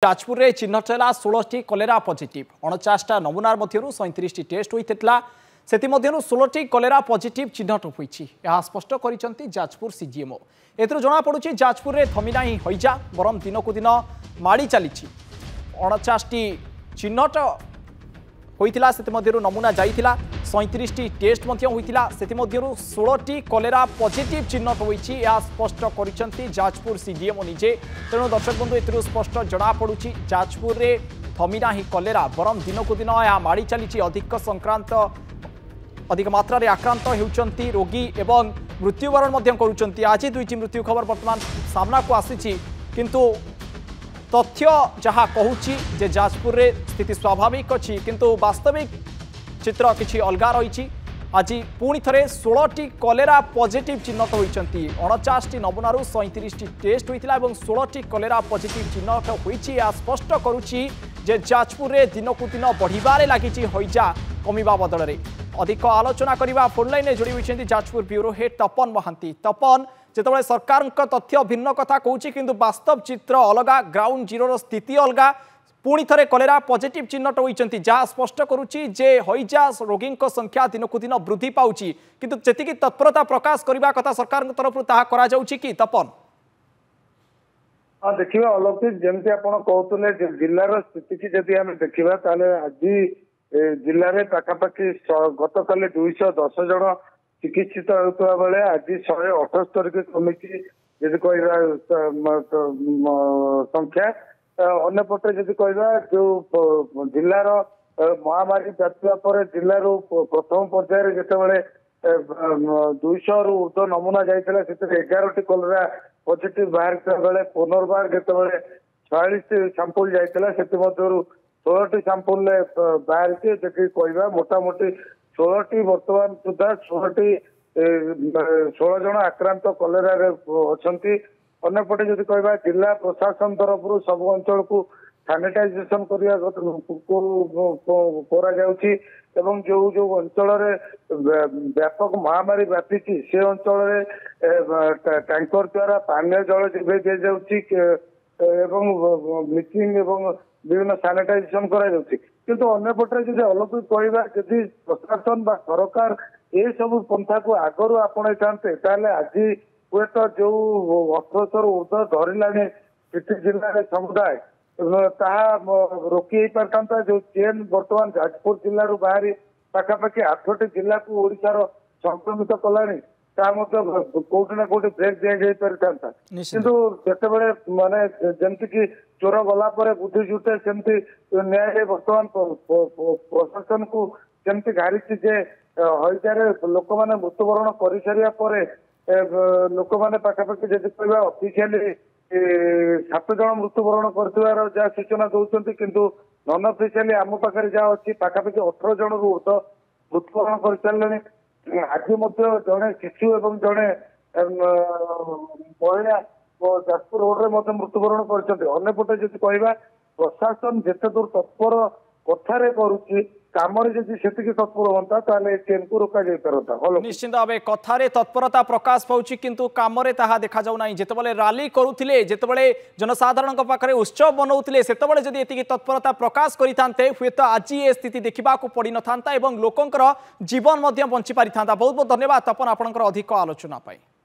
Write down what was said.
जाजपुर में चिन्हट है 16 cholera positive 49टा नमूनार मध्य 37 test होता से 16 कलेरा पॉजिटिव चिन्हट होती स्पष्ट कर जाजपुर सीजीएमओ एथुर जमापड़ी जाजपुर में थमिना ही हईजा बरम दिन को दिन माड़ी चली 49टी चिन्हट होता से नमूना जाइथिला 37 टेस्ट होता से 16 कलेरा पॉजिटिव चिन्हट होती स्पष्ट कर जाजपुर सीडीएमओ निजे तेणु दर्शक बंधु ए स्पष्ट जमापड़ी जाजपुर में थमिना ही कलेरा बरम दिन को दिन यह माड़ी चली अधिक मात्रा आक्रांत होती रोगी एवं मृत्युवरण करुँच आज 2टी मृत्यु खबर बर्तमान सामना को आसी किंतु तथ्य जहाँ कहूँ जे जाजपुर रे स्थिति स्वाभाविक अच्छी किंतु वास्तविक चित्र किसी अलगा रही आज पुणी थे 16टी कलेरा पॉजिटिव चिन्हट होती 49टी नमूनारू 37 टेस्ट होता है 16टी कलेरा पॉजिटिव चिन्हट होती स्पष्ट करुच्ची जे जाजपुर रे दिन को दिन बढ़िबारे लगी हईजा कमिबा बदल में अधिक आलोचना करने फोन लाइन जोड़ी होती जाजपुर ब्यूरो हेड तपन महांती तपन जिते सरकार तथ्य भिन्न कथा कहूँ किंतु वास्तव चित्र अलगा ग्राउंड जीरो स्थिति अलगा पुणी थे कलेरा पॉजिटिव चिन्हट होती जहाँ स्पष्ट करुच्ची जे हईजा रोगी संख्या दिन को दिन वृद्धि पाँच किंतु जी तत्परता प्रकाश करने कथा सरकार तरफ कि तपन हाँ देखिए अलौकिक जमी आप कहते जिलार स्थिति की जब आम देखा आज जिले में पाखापाखि गत काली 210 जन चिकित्सित होता बेले आज 178 की कमी कह संख्या अन्यपटे जब कह जो जिलार महामारी व्यापा पर जिलार प्रथम पर्यायर जितेबाला 200 रु ऊर्ध नमूना जाता 11टी कलेरा पॉजिटिव बाहर बेले पुनर्बार जितेबाला 46 सैंपल जाता से 16टी सैंपल बाहर कह मोटामोटी 16टी बर्तमान सुधा 16 जन आक्रांत कलेरा अच्छा अन्यपटे जब कह जिला प्रशासन तरफ सब अंचल को सानिटाइजेशन जो जो अंचल व्यापक महामारी व्यापी से अंचल टैंकर द्वारा पानीय जल जोगाई दि जाऊँगी ब्लीचिंग एवं विभिन्न सानिटाइजेशन किंतु अन्यपटे जब अलौकिक कहवा जदि प्रशासन बा सरकार ये सब पंथा को आगु आपणे था आज हुए तो जो 1800 ऊर्ध धरला प्रति जिले में समुदाय रोकी पारता जो चेन बर्तमान जाजपुर जिलू बाहरी पाखापाखि 8टी जिला को ओडिशार संक्रमित कलानी कौटना कौटी ब्रेक दि पारिता किंतु जितेबाला माने जमती कि चोर गलापर बुद्धि जुटे सेमती न्याय बर्तमान प्रशासन को जमती घारी हईजार लोक मैंने मृत्युवरण कर सारे लोक मैंने पाखापाखि जब कह अफिशियाली 7 जन मृत्युवरण कर जहाँ सूचना दौरान किंतु नन अफिशियाली आम पाखे जहाँ अच्छी पाखापाखि 18 जन रु ऊर्ध मृत्युवरण कर सारे आज जड़े शिशु एवं जड़े महिला जाजपुर रोड में मृत्युवरण करपटे जब कह प्रशासन जिते दूर तत्पर कथार करुच्ची काम से तत्पर होता चेन को रोक पारता निश्चित भाव कथार तत्परता प्रकाश पाँच किंतु काम देखा जाऊना जितेबाला राली करुले जितेबाला जनसाधारण पाखे उत्सव बनाऊे से जदि तत्परता प्रकाश करते हुए तो आज ये स्थिति देखा पड़ न था लोकंर जीवन बंची पारि था बहुत बहुत धन्यवाद तपन आपंकर अधिक आलोचना।